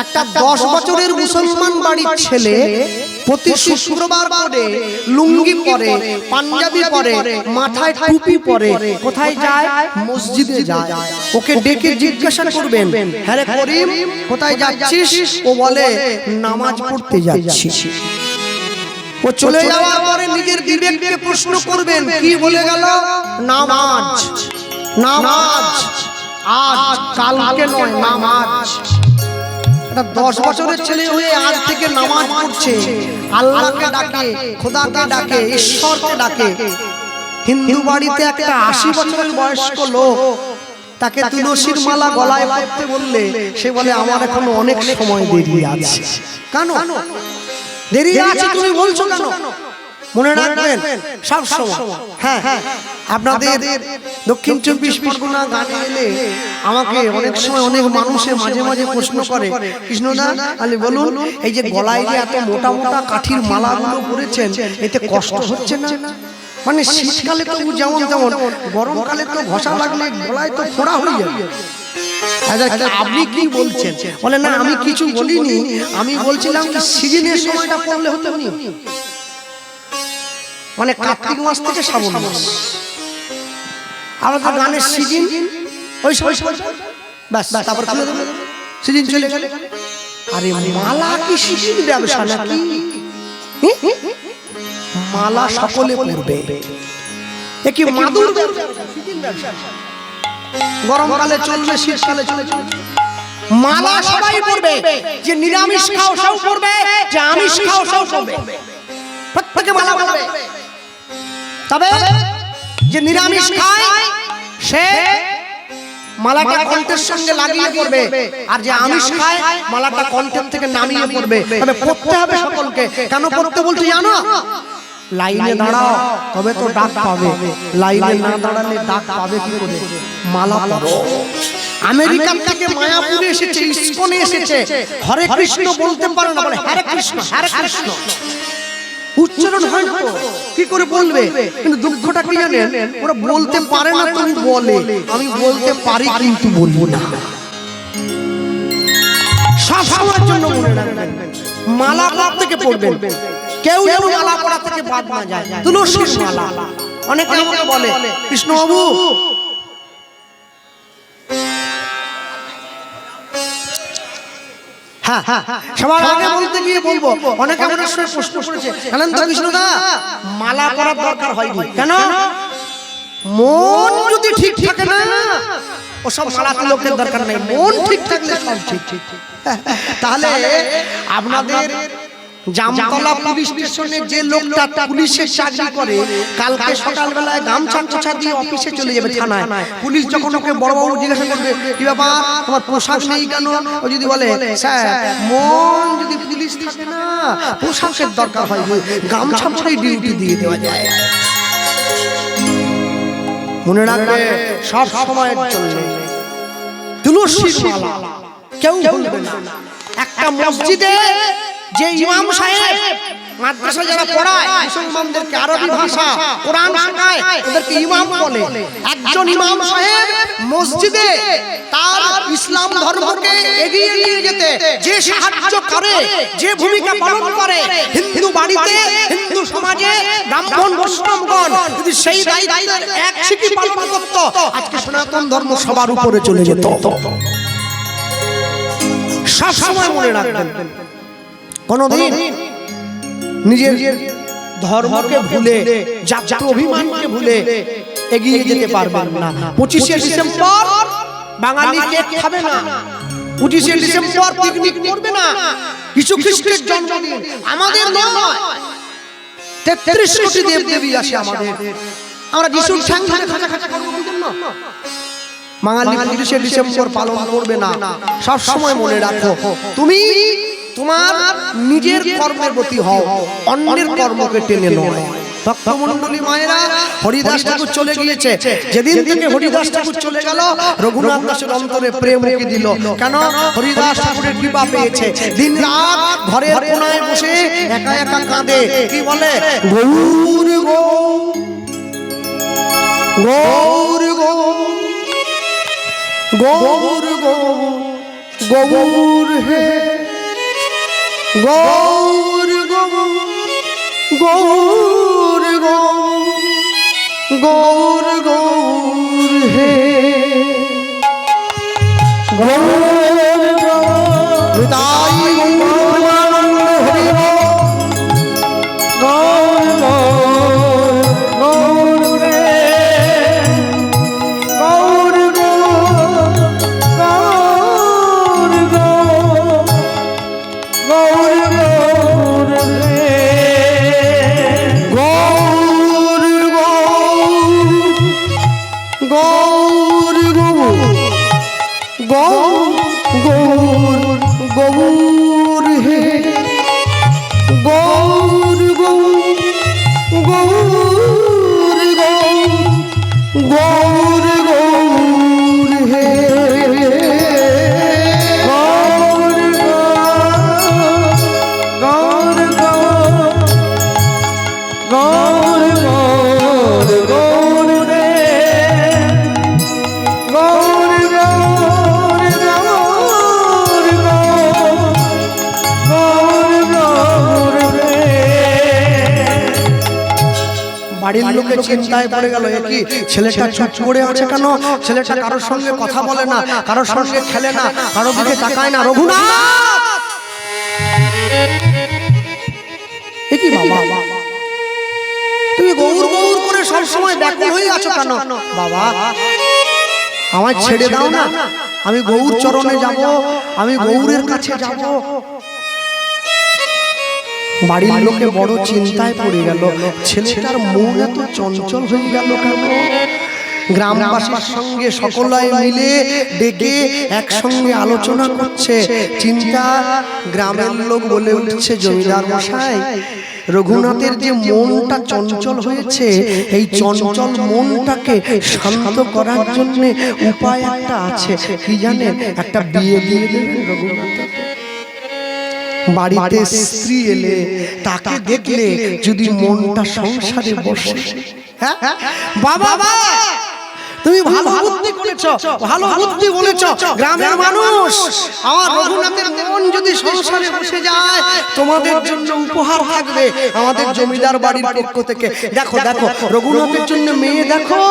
একটা 10 বছরের মুসলমান বাড়ির ছেলে প্রতি শুক্রবার করে লুঙ্গি পরে, পাঞ্জাবি পরে, মাথায় টুপি পরে কোথায় যায়? মসজিদে যায়। ওকে ডেকে জিজ্ঞাসা করবেন, হ্যাঁ রে করিম কোথায় যাচ্ছিস? ও বলে নামাজ পড়তে যাচ্ছি। ও চলে যাওয়ার পরে নিজের বিবেককে প্রশ্ন করবেন, কি বলে গেল? নামাজ। নামাজ আজ, কালকে নয়, নামাজ। 10 বছরের ছেলে হয়ে আজ থেকে নামাজ পড়ছে, আল্লাহকে ডাকে, খোদাকে ডাকে, ঈশ্বরকে ডাকে। হিন্দু বাড়িতে একটা 80 বছরের বয়স্ক লোক, তাকে তুলসীর মালা গলায় পড়তে বললে সে বলে আমার এখনো অনেক সময় দেরি আছে। কেন দেরি আছে তুমি বলছো কেন? মনে রাখবেন সব সময়। হ্যাঁ, আপনাদের দক্ষিণ 24 পরগনা গানে এলে আমাকে অনেক সময় অনেক মানুষে মাঝে মাঝে প্রশ্ন করে, কৃষ্ণদা আলী বলুন, এই যে গলায় যে এত মোটা মোটা কাঠির মালাগুলো পরেছেন, এতে কষ্ট হচ্ছে না? মানে শীতকালে তো যেমন তেমন, গরমকালে তো ঘষা লাগলে গলায় তো ফোড়া হয়ে যাবে। আপনি কি বলছেন? বলে না আমি কিছু বলিনি, আমি বলছিলাম যে সিজনের সময়টা পড়লে হতো না, মানে কার্তিক মাস থেকে শ্রাবণ মাস আমাদের গানের সিজন, ওই ব্যাস, তারপর সিজন চলে গেল। আরে মালা কি সিজন ব্যবসা নাকি? মালা সকলে পরবে, এ কি মাদুর ব্যবসা? গরমকালে চলবে, শীতকালে চলবে, মালা সবাই পরবে। যে নিরামিষ খাও সব পরবে, যে আমিষ খাও সব পরবে, প্রত্যেকে মালা পরবে। তবে যে নিরামিষ খায় সে মালাটা কণ্ঠের সঙ্গে লাগিয়ে পড়বে, আর যে আমিষ খায় মালাটা কণ্ঠের থেকে নামিয়ে পড়বে। তবে পড়তে হবে সকলকে। কেন পড়তে বলছি জানো? লাইনে দাঁড়াও তবে তো ডাক পাবে, লাইনে না দাঁড়ালে ডাক পাবে কি করে? মালা পরো। আমেরিকান থেকে মায়াপুরে এসেছে, ইসকনে এসেছে, হরে কৃষ্ণ বলতে পারে না, বলে হরে কৃষ্ণ, হরে কৃষ্ণ। উচ্চারণ হয় না তো কি করে বলবে? কিন্তু দুঃখটা কি জানেন? ওরা বলতে পারে না, তুমি বলে আমি বলতে পারি কিন্তু বলবো না। সব সময়ের জন্য মনে রাখবেন, মালা পড়া থেকে পড়বেন, কেউ যেন মালা পড়া থেকে বাদ না যায়। তুলসীর মালা। অনেকে আমাকে বলে, কৃষ্ণবাবু সবার আগে বলতে গিয়ে বলবো, অনেকে আমাদের সঙ্গে প্রশ্ন করেছে, জানেন তো কৃষ্ণদা মালা পরার দরকার হয়নি কেন? মন যদি ঠিক থাকে না, ওসব মালা তিলকের দরকার নেই। মন ঠিক থাকলে সব ঠিক। তাহলে আপনাদের জামতলা পুলিশ স্টেশনে যে লোকটা পুলিশের চাকরি করে, কালকে সকালবেলায় গামছা কোছা দিয়ে অফিসে চলে যাবে থানায়। পুলিশ যখন ওকে বড়বাবু জিজ্ঞাসা করবে, কি ব্যাপার তোমার পোশাক নেই কেন? ও যদি বলে স্যার মন যদি পুলিশ থাকে না, পোশাকের দরকার হয়, গামছা পরে ডিউটি দিয়ে দেওয়া যায়। মনে রাখবে সব সময়ের জন্য তুলসীর মালা কেউ ভুলবে না। একটা মসজিদে যে ইমাম সাহেব মাদ্রাসা যারা পড়ায় মুসলমানদেরকে আরবি ভাষা কোরআন শেখায়, ওদেরকে ইমাম বলে। একজন ইমাম সাহেব মসজিদে তার ইসলাম ধর্মকে এগিয়ে নিয়ে যেতে যে সাহায্য করে, যে ভূমিকা পালন করে, হিন্দু বাড়িতে হিন্দু সমাজে ব্রাহ্মণ বৈষ্ণবগণ যদি সেই দায়িত্বের এক শিখি পালন করত, আজকে সনাতন ধর্ম সবার উপরে চলে যেত। সব সময় মনে রাখবেন, কোনদিন নিজের ধর্মকে ভুলে, জাতীয় অভিমানকে ভুলে এগিয়ে যেতে পারবেন না। 25শে ডিসেম্বর বাঙালি কেক খাবে না, 25শে ডিসেম্বর পিকনিক করবে না। যীশু খ্রিস্টের জন্মদিন আমাদের নয়, 33 কোটি দেবদেবী আছে আমাদের। আমরা যিশুর ঠ্যাং ধরে খাঁচা খাঁচা করব না। বাঙালি 25শে ডিসেম্বর পালন করবে না। সব সময় মনে রাখো, তুমি তোমার নিজের কর্মের প্রতি হও, অন্যের কর্মকে টেনে নয়। ভক্তমণ্ডলী মায়েরা, হরিদাস ঠাকুর চলে গিয়েছে। যেদিন থেকে হরিদাস ঠাকুর চলে গেল, রঘুনাথ দাসের অন্তরে প্রেম উকি দিল। কেন? হরিদাস ঠাকুরের কৃপা পেয়েছে। দিন রাত ঘরের কোনায় বসে একা একা কাঁদে। কি বলে? গৌর গৌর গৌর গৌর গৌর গৌর হে গৌর গৌর গৌর গৌর গৌর হে গৌর হৃদয় গৌরানন্দ হরি গৌর গৌর হে গৌর গৌর গৌর গৌর হে গৌর গৌর গৌর গৌর হে গৌর গৌর গৌর গৌর হে গৌর গৌর গৌর গৌর গৌর রে গৌর গৌর গৌর গৌর রে। বাড়ির লোকে চিন্তায় পড়ে গেল, কি ছেলেটা চুপ করে আছে কেন? ছেলেটা কারোর সঙ্গে কথা বলে না, কারোর সঙ্গে খেলে না, কারোর দিকে তাকায় না। রঘুনাথ, কি বাবা তুমি গৌর গৌর করে সব সময় ব্যাকুল হয়ে আছো কেন? বাবা আমায় ছেড়ে দাও না, আমি গৌর চরণে যাব, আমি গৌরের কাছে যাব। বাড়ির লোকে বড় চিন্তায় পড়ে গেল, ছেলেটার মন এত চঞ্চল হয়ে গেল কেন? গ্রামবাসীর সঙ্গে সকলে মিলে ডেকে একসঙ্গে আলোচনা করছে। চিন্তা, গ্রামের লোক বলে উঠছে, জমিদার মশাই, রঘুনাথের যে মনটা চঞ্চল হয়েছে, এই চঞ্চল মনটাকে শান্ত করার জন্য উপায় একটা আছে। কি জানেন? একটা বিয়ে দিয়ে দেবেন রঘুনাথ। বাড়িতে স্ত্রী এলে তাকে দেখলে যদি মনটা সংসারে বসে। হ্যাঁ বাবা, তুমি ভালো বুদ্ধি করেছো, ভালো বুদ্ধি বলেছো। গ্রামের মানুষ, আমার রঘুনাথের মন যদি সংসারে বসে যায়, তোমাদের জন্য উপহার থাকবে আমাদের জমিদার বাড়ির পক্ষ থেকে। দেখো দেখো, রঘুনাথের জন্য মেয়ে দেখো,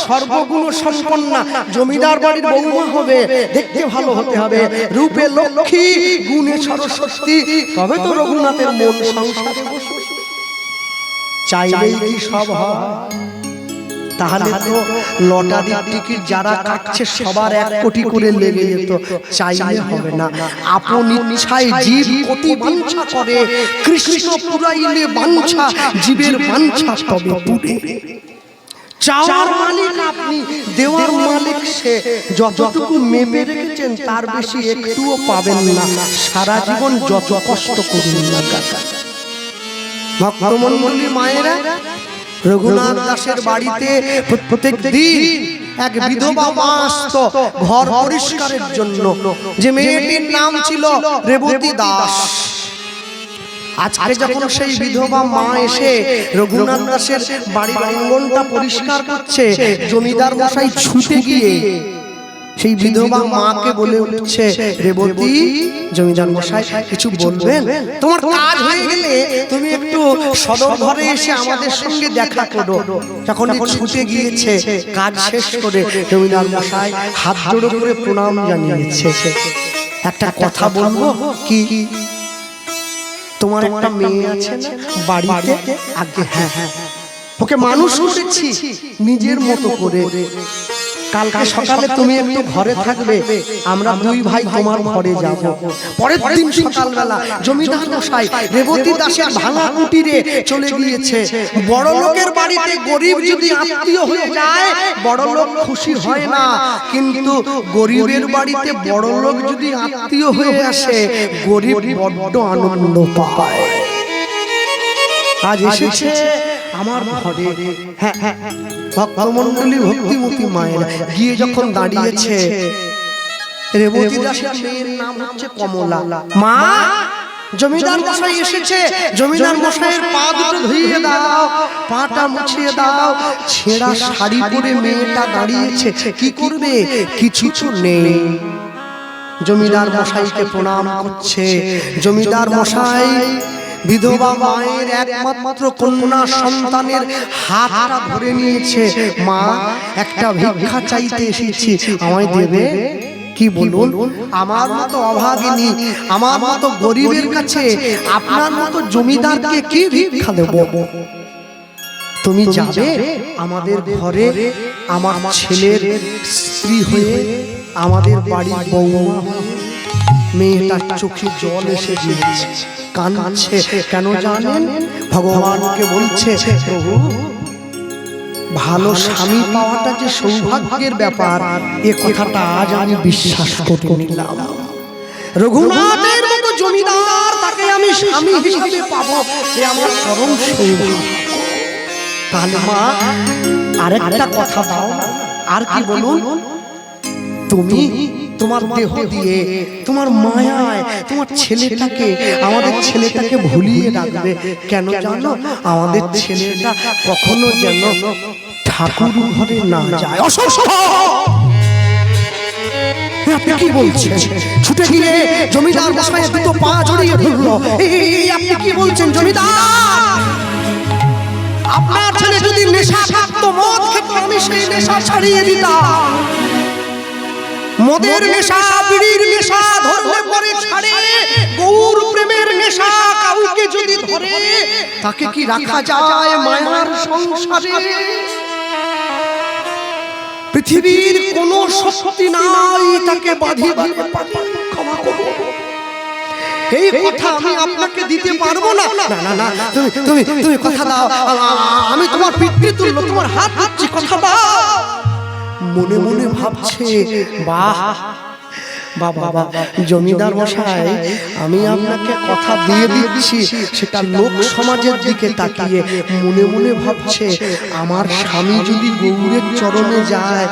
সর্বগুণ সম্পন্না, জমিদার বাড়ির বৌমা হবে, দেখতে ভালো হতে হবে, রূপে লক্ষ্মী, গুণে সরস্বতী, তবে তো রঘুনাথের মন সংসারে বসবে। চাইলেই কি সব হয়? তাহলে তো লটারির টিকিট যারা কাটছে সবার 1 কোটি করে লেগে যেত। চাইলে হবে না, আপন ইচ্ছায় জীব কোটি বাঞ্ছা করে, কৃষ্ণ পুরাইলে বাঞ্ছা, জীবের বাঞ্ছা তবে পুরে। চাওয়ার মালিক আপনি, দেওয়ার মালিক সে। যতটুকু মেপে রেখেছেন তার বেশি একটুও পাবেন না, সারা জীবন যত কষ্ট করুন না। ভক্তমণ্ডলী মায়েরা, রঘুনাথ দাসের বাড়িতে প্রত্যেক দিন এক বিধবা মা আসতো ঘর পরিষ্কারের জন্য। যে মেয়েটির নাম ছিল রেবতী দাস। আজকে যখন সেই বিধবা মা এসে রঘুনাথ দাসের বাড়ির অঙ্গনটা পরিষ্কার করছে, জমিদার মশাই ছুটে গিয়ে সেই বিধবা মাকে বলে উঠছে, রেবতী, জমিদার মশাই কিছু বলবেন? তোমার কাজ হয়ে গেলে তুমি একটু সদর ঘরে এসে আমাদের সঙ্গে দেখা করো। যখন ছুটে গিয়েছে, কাজ শেষ করে জমিদার মশাই হাত জোড়ো করে প্রণাম জানিয়েছে। একটা কথা বলবো কি? তোমার একটা মেয়ে আছে না বাড়িতে? আগে হ্যাঁ, ওকে মানুষ করেছি নিজের মতো করে। কালকে সকালে তুমি একটু ঘরে থাকবে, আমরা 2 ভাই তোমার ঘরে যাব। পরের দিন সকালবেলা জমিদার মশাই রেবতী দাসের ভাঙা কুটিরে চলে গিয়েছে। বড় লোকের বাড়িতে গরিব যদি আত্মীয় হয়ে যায়, বড় লোক খুশি হয় না, কিন্তু গরিবের বাড়িতে বড় লোক যদি আত্মীয় হয়ে আসে, গরিব বড্ড আনন্দ পায়। আজ এসেছে আমার ঘরে। হ্যাঁ, ভক্তমণ্ডলী, ভক্তিমতী মায়েরা গিয়ে যখন দাঁড়িয়েছে, রেবতী দাসের মেয়ের নাম হচ্ছে কমলা। মা, জমিদার মশাই এসেছে, জমিদার মশাইয়ের পা দুটো ধুইয়ে দাও, পাটা মুছিয়ে দাও। ছেঁড়া শাড়ি পরে মেয়েটা দাঁড়িয়েছে, কি করবে? কিছু নেই। জমিদার মশাইকে প্রণাম করছে। জমিদার মশাই বিধবা মায়ের একমাত্র কন্যা সন্তানের হাতটা ধরে নিয়েছে। মা, একটা ভিক্ষা চাইতে এসেছি, আমায় দেবে? কি বলুন, আমার মতো অভাগিনী, আমার মতো গরিবের কাছে আপনার মতো জমিদারকে কি ভিক্ষা দেব? তুমি যাবে আমাদের ঘরে আমার ছেলের স্ত্রী হয়ে, আমাদের বাড়ির বৌমা। মেয়েটার চোখে জল এসে গিয়েছে, কাঁদছে। কেন জানেন? ভগবানকে বলছে, প্রভু, ভালো স্বামী পাওয়াটা যে সৌভাগ্যের ব্যাপার, এ কথাটা আজ আমি বিশ্বাস করে নিলাম। রঘুনাথের মতো জমিদার, তাকে আমি স্বামী হিসেবে পাবো, এ আমার পরম সৌভাগ্য। তাহলে মা, আরেকটা কথা দাও। আর কি বলুন? তুমি তোমার দেহ দিয়ে, তোমার মায়ায় তোমার ছেলেটাকে, আমাদের ছেলেটাকে ভুলিয়ে রাখবে। কেন জানো? আমাদের ছেলেটা কখনো যেন ঠাকুর ঘরে না যায়। আপনি কি বলছেন? ছুটে গিয়ে জমিদার মশাইয়ের দুটো পা জড়িয়ে ধরলো। আপনি কি বলছেন জমিদার? আপনার ছেলে যদি নেশা থাকতো, মদ খেত, আমি সেই নেশা ছাড়িয়ে দিতাম। মদের নেশা, বিড়ির নেশা ধরলে পরে ছাড়ে, গৌর প্রেমের নেশা কাউকে যদি ধরে, তাকে কি রাখা যায় মায়ার সংসারে? পৃথিবীর কোন শক্তি নাই তাকে বাঁধিয়ে ক্ষমা করো। এই কথা আমি আপনাকে দিতে পারবো না। না না না, তুমি কথা দাও, আমি তোমার পিতৃতুল্য, তোমার হাত ধরছি, কথা দাও। মনে মনে ভাবছে, বাহ বাবা, জমিদার মশাই, আমি আপনাকে কথা দিয়ে দিচ্ছি। সেটা লোক সমাজের দিকে তাকিয়ে মনে মনে ভাবছে, আমার স্বামী যদি গৌরের চরণে যায়,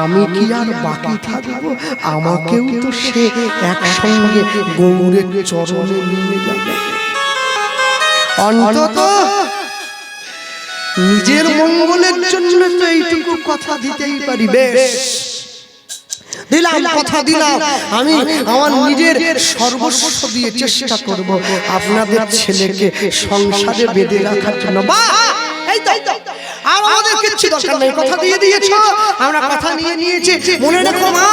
আমি কি আর বাকি থাকবো? আমাকেও তো সে একসঙ্গে গৌরের চরণে নিয়ে যাবে। অন্তত নিজের মঙ্গলের জন্য তো এইটুকু কথা দিতেই পারি। বেশ, দিলাম, কথা দিলাম। আমি আমার নিজের সর্বস্ব দিয়ে চেষ্টা করব আপনাদের ছেলেকে সংসারে বেঁধে রাখার জন্য। বাহ, এই তো, আর আমাদের কিচ্ছু দরকার নেই, কথা দিয়ে দিয়েছো, আমরা কথা নিয়ে নিয়েছি। মনে রেখো মা,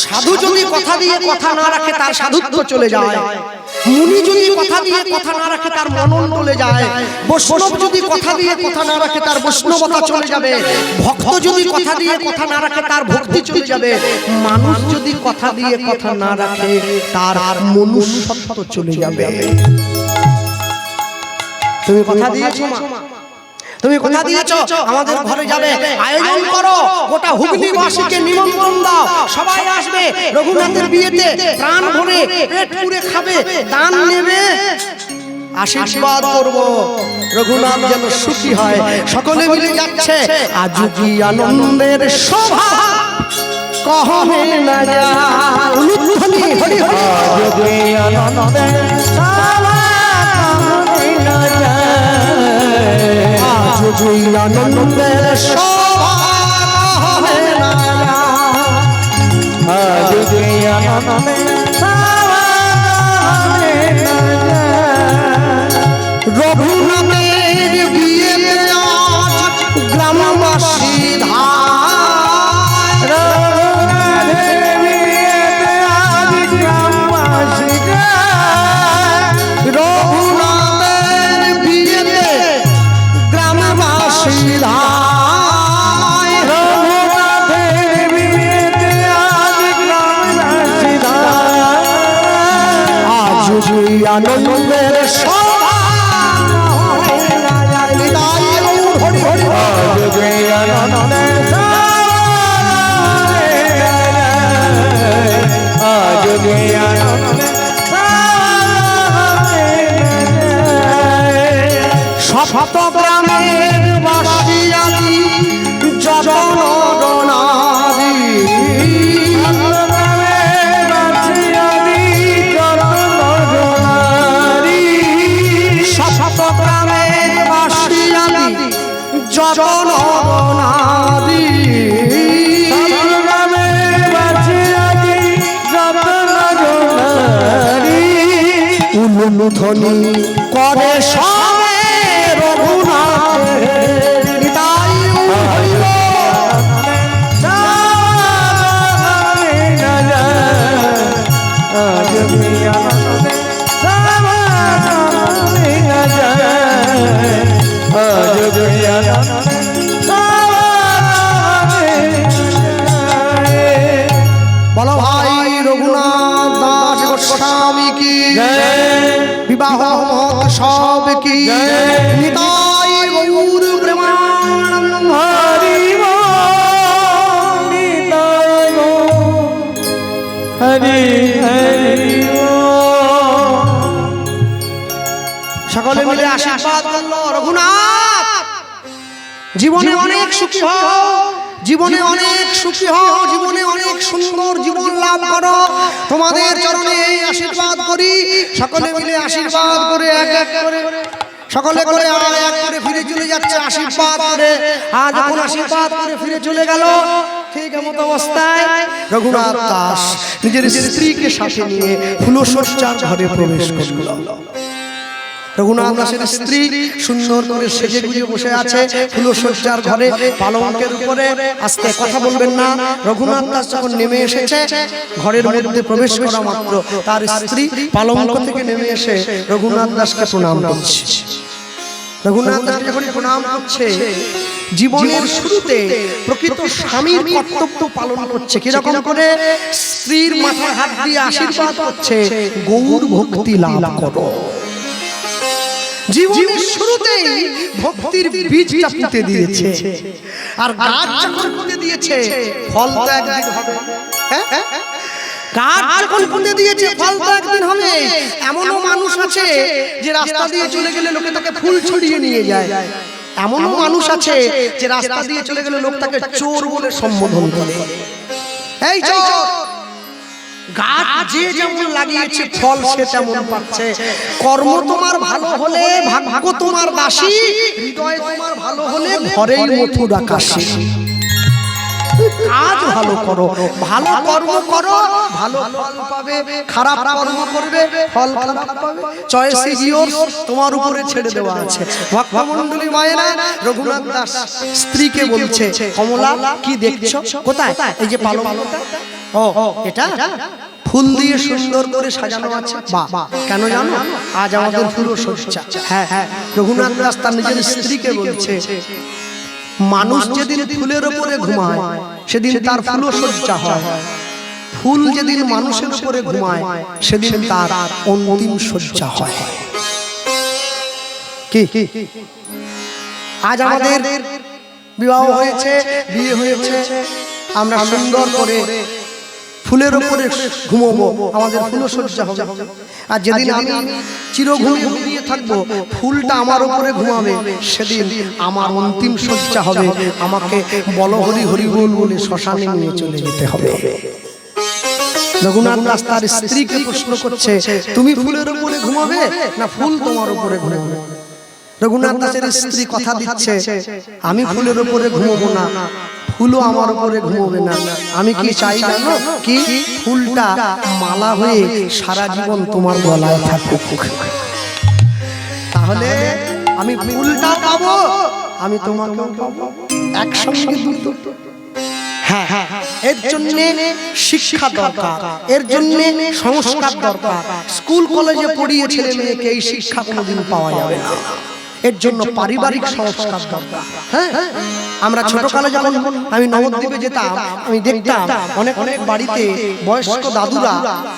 সাধু যদি কথা দিয়ে কথা না রাখে, তার সাধুত্ব চলে যায়। মুনি যদি কথা দিয়ে কথা না রাখে, তার মনন চলে যায়। বৈষ্ণব যদি কথা দিয়ে কথা না রাখে, তার বৈষ্ণবতা চলে যাবে। ভক্ত যদি কথা দিয়ে কথা না রাখে, তার ভক্তি চলে যাবে। মানুষ যদি কথা দিয়ে কথা না রাখে, তার মনুষ্যত্ব চলে যাবে। তুমি কথা দিয়েছো মা, তুমি কথা দিয়েছো আমাদের ঘরে যাবে, আয়োজন করো, গোটা হুগলিবাসীকে নিমন্ত্রণ দাও, সবাই আসবে রঘুনাথের বিয়েতে, প্রাণ ভরে পেট পুরে খাবে, দান নেবে, আশীর্বাদ করব, রঘুনাথ যেন সুখী হয়। সকলে মিলে যাচ্ছে, আজ কি আনন্দের শোভা কহবে না যায়। উলুধ্বনি হরি হরি, আজ কি আনন্দের শোভা কহবে না যায়, আজ কি আনন্দের শোভা কহবে না যায়, আজ কি আনন্দের শোভা কহবে না যায়। রঘুনাথের বিয়েতে আজ গ্রামবাসী ধার, রঘুনাথের বিয়েতে আজ গ্রামবাসী ধার, রঘুনাথের বিয়েতে গ্রামবাসী ধার, রঘুনাথের বিয়েতে আজ গ্রামবাসী ধার, আজ কি আনন্দের শোভা কহবে না যায়। নিতাই গৌর হরি হরি, আজ কি আনন্দের শোভা কহবে না যায়, আজ কি আনন্দের শোভা কহবে না যায়। সপ্ত গ্রামের বাসিয়ালি যত নরনারী, সপ্ত গ্রামের বাসিয়ালি যত নরনারী, উলুধ্বনি করে সবে রঘুনাথের নিতাই হইল বলো ভাই রঘুনাথ দাস গোস্বামী কি বিবাহ মহোৎসব কি নিতাই গৌর প্রেমানন্দ হরি হরি হরি সকলে মিলে আশীর্বাদ করলো রঘুনাথ জীবনে অনেক সুখী হও, জীবনে অনেক সুখী হও, জীবনে অনেক সুন্দর জীবন লাভ করো। তোমাদের চরণে আশীর্বাদ করি। সকলে মিলে আশীর্বাদ করে এক এক করে সকলে করে আর এক করে ফিরে চলে যাচ্ছে আশীর্বাদ করে। আজ যখন আশীর্বাদ করে ফিরে চলে গেল, ঠিক এমন অবস্থায় রঘুনাথ দাস নিজের স্ত্রীকে সাথে নিয়ে ফুলশয্যার ঘরে প্রবেশ করল। রঘুনাথ দাসের স্ত্রী সুন্দর করে সেজে গুজে বসে আছে ফুলশয্যার ঘরে পালঙ্কের উপরে। আস্তে কথা বলবেন না। রঘুনাথ দাস যখন নেমে এসেছে ঘরের মধ্যে প্রবেশ করা মাত্র তার স্ত্রী পালঙ্ক থেকে নেমে এসে রঘুনাথ দাসকে প্রণাম করছে। রঘুনাথ দাস যখন প্রণাম করছে, জীবনের শুরুতে প্রকৃত স্বামীর কর্তব্য পালন করছে। কিরকম করে? স্ত্রীর মাথায় হাত দিয়ে আশীর্বাদ করছে, গৌর ভক্তি লাভ করো। জীবনের শুরুতেই ভক্তির বীজটা পুঁতে দিয়েছে, আর গাছ যখন পুঁতে দিয়েছে ফল তো একদিন হবে। গাছ যখন পুঁতে দিয়েছে ফল তো একদিন হবে। এমনও মানুষ আছে যে রাস্তা দিয়ে চলে গেলে লোকে তাকে ফুল ছড়িয়ে নিয়ে যায়। এমনও মানুষ আছে যে রাস্তা দিয়ে চলে গেলে লোক তাকে চোর বলে সম্বোধন করে। এই চোর! গাছ যে যেমন লাগিয়েছে ফল সে তেমন পাচ্ছে। কর্ম তোমার ভালো হলে ভাগ্য তোমার দাসী, হৃদয় তোমার ভালো হলে ঘরেই মথুরা কাশী। কাজ ভালো করো, ভালো কর্ম করো, ভালো ফল পাবে। খারাপ কর্ম করবে, ফল খারাপ পাবে। চয়েস ইজ ইয়োরস, তোমার উপরে ছেড়ে দেওয়া আছে। ভক্তমণ্ডলী মায়েরা, রঘুনাথ দাস স্ত্রীকে বলছে, কমলা কি দেখছো? কোথায়? এই যে পালঙ্কটা। ও এটা ফুল দিয়ে সুন্দর করে সাজানো আছে। বাহ! কেন জানো? আজ আমাদের ফুলশয্যা। হ্যাঁ হ্যাঁ, রঘুনাথ দাস তার নিজের স্ত্রীকে বলছে, মানুষ যেদিন ফুলের উপরে ঘুমায় সেদিন তার ফুলশয্যা হয়। ফুল যেদিন মানুষের উপরে ঘুমায় সেদিন তার অন্তিম শয্যা হয়। কি আজ আমাদের বিবাহ হয়েছে, বিয়ে হয়েছে, আমরা সুন্দর করে ফুলের উপরে ঘুমাবো, আমাদের ফুলশয্যা হবে। আর যেদিন আমি চিরঘুমিয়ে থাকবো, ফুলটা আমার উপরে ঘুমাবে, সেদিন আমার অন্তিম শয্যা হবে। আমাকে বল হরি হরি বল বলে শ্মশানে নিয়ে চলে যেতে হবে। রঘুনাথ দাস তার স্ত্রীকে প্রশ্ন করছে, তুমি ফুলের উপরে ঘুমাবে না ফুল তোমার উপরে ঘুমাবে? রঘুনাথ দাসের স্ত্রী কথা দিচ্ছে, আমি ফুলের উপরে ঘুমাবো না, ফুলও আমার উপরে ঘুমোবে না। আমি কি চাই জানো? কি? ফুলটা মালা হয়ে সারা জীবন তোমার গলায় থাকুক। তাহলে আমি ফুলটা পাবো, আমি তোমাকেও পাবো, একসঙ্গে দুটো। হ্যাঁ হ্যাঁ, এর জন্য শিক্ষা দরকার, এর জন্য সংস্কার দরকার। স্কুল কলেজে পড়িয়ে ছেলে মেয়েকে এই শিক্ষা কোনোদিন পাওয়া যাবে না। এর জন্য পারিবারিক সংস্কার দরকার। হ্যাঁ, আমরা ছোটকালে যখন আমি নবদ্বীপে যেতাম, আমি দেখতাম অনেক অনেক বাড়িতে বয়স্ক দাদুরা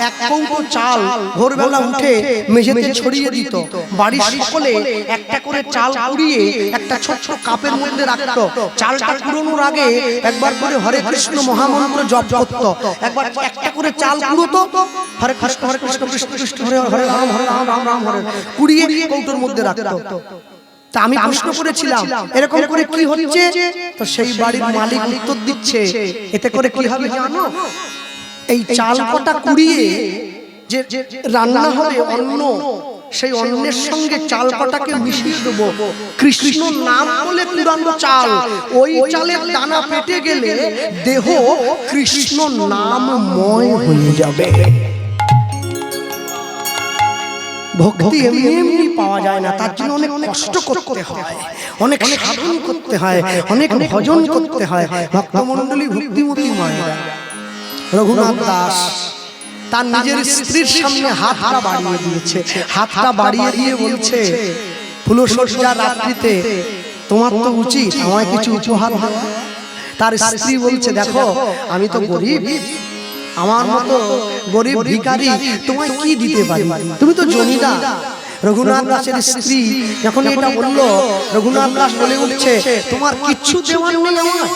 এক কৌটো চাল ভোরবেলা উঠে মেঝেতে ছড়িয়ে দিত। বাড়ির সকলে একটা করে চাল কুড়িয়ে একটা ছোট্ট কাপের মধ্যে রাখতো। চালটা কুড়োনোর আগে একবার করে হরে কৃষ্ণ মহামন্ত্র জপ করতো। একবার একটা করে চাল কুড়োতো, হরে কৃষ্ণ কৃষ্ণ কৃষ্ণ হরে হরে রাম হরে রাম রাম রাম হরে, কুড়িয়ে কৌটোর মধ্যে রাখতো। তা আমি প্রশ্ন করেছিলাম, এরকম করে কি হচ্ছে? তো সেই বাড়ির মালিক উত্তর দিচ্ছে, এতে করে কি হবে জানো? এই চাল কটা কুড়িয়ে যে রান্না হবে অন্ন, সেই অন্নের সঙ্গে চাল কটাকে মিশিয়ে দেবো। কৃষ্ণ নাম বলে কুড়ানো চাল, ওই চালের দানা পেটে গেলে দেহ কৃষ্ণ নামময় হয়ে যাবে। ভক্তি এমনি এমনি পাওয়া যায় না, তার জন্য অনেক কষ্ট করতে হয়, অনেক সাধন করতে হয়, অনেক ভজন করতে হয়। ভক্তমণ্ডলী, ভক্তিমতী মায়েরা, রঘুনাথ দাস তার নিজের স্ত্রীর সামনে হাতটা বাড়িয়ে দিয়েছে, হাতটা বাড়িয়ে দিয়ে বলছে, ফুলশয্যা রাত্রিতে তোমার তো উচিত আমায় কিছু উপহার দেওয়া। তার স্ত্রী বলছে, দেখো আমি তো গরিব, আমার মতো গরিব ভিখারি তোমায় কি দিতে পারি, তুমি তো জমিদার। রঘুনাথ দাসের স্ত্রী যখন এটা বললো, রঘুনাথ দাস বলে উঠছে, তোমার কিচ্ছু দেওয়ার নেই আমায়।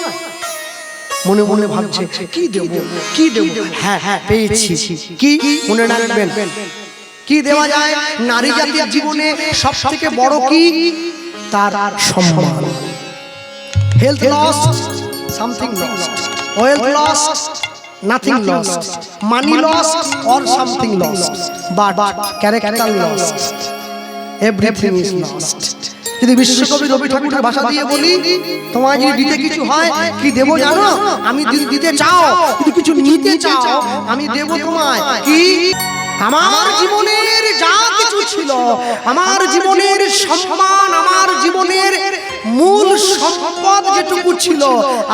মনে মনে ভাবছে, কি দেব কি দেব, হ্যাঁ হ্যাঁ পেয়েছি, কি মনে রাখবেন, কি দেওয়া যায়? নারী জাতির জীবনে সব থেকে বড় কি? তার সম্মান। Health lost, something lost, wealth lost, nothing lost, money lost or something lost, but character lost, everything is lost. যদি বিশ্বকবি রবি ঠাকুরের ভাষা দিয়ে বলি, তোমায় যদি দিতে কিছু হয়, কি দেব জানো? আমি যদি দিতে চাও, যদি কিছু নিতে চাও, আমি দেব তোমায় কি? আমার জীবনের যা কিছু ছিল, আমার জীবনের সম্মান, আমার জীবনের মূল সম্পদ যেটুকু ছিল,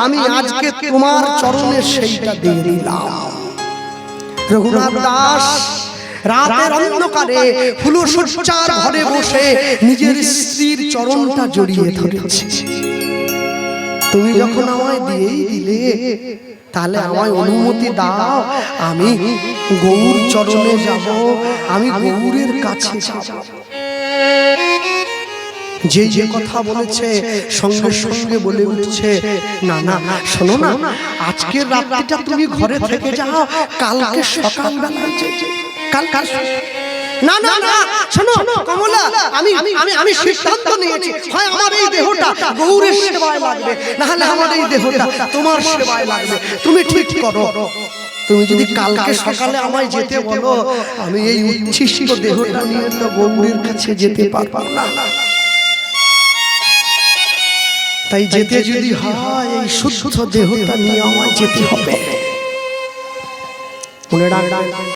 আমি আজকে তোমার চরণে সেইটা দিয়ে দিলাম। রঘুনাথ দাস রাতের অন্ধকারে ফুলশয্যার ঘরে বসে নিজের স্ত্রীর চরণটা জড়িয়ে ধরেছে। তুমি যখন আমায় দিয়েই দিলে, তাহলে আমায় অনুমতি দাও, আমি গৌর চরণে যাব, আমি গৌরের কাছে যাব। যে যে কথা বলেছে সঙ্গে সঙ্গে বলে উঠছে, না না শোনো না, আজকের রাতটা তুমি ঘরে থেকে যাও, কালকে সকালবেলা কাল না না না শোনো কমলা, আমি আমি আমি সিদ্ধান্ত নিয়েছি, হয় আমার এই দেহটা গৌরের সেবায় লাগবে, না হলে আমার এই দেহটা তোমার সেবায় লাগবে। তুমি ঠিক করো, তুমি যদি কালকে সকালে আমায় যেতে বলো, আমি এই উচ্ছিষ্ট দেহটা নিয়ে তো গৌরের কাছে যেতে পারবো না। তাই যেতে যদি হয়, এই শুদ্ধ দেহটা নিয়ে আমায় যেতে হবে। মনে রাখবেন।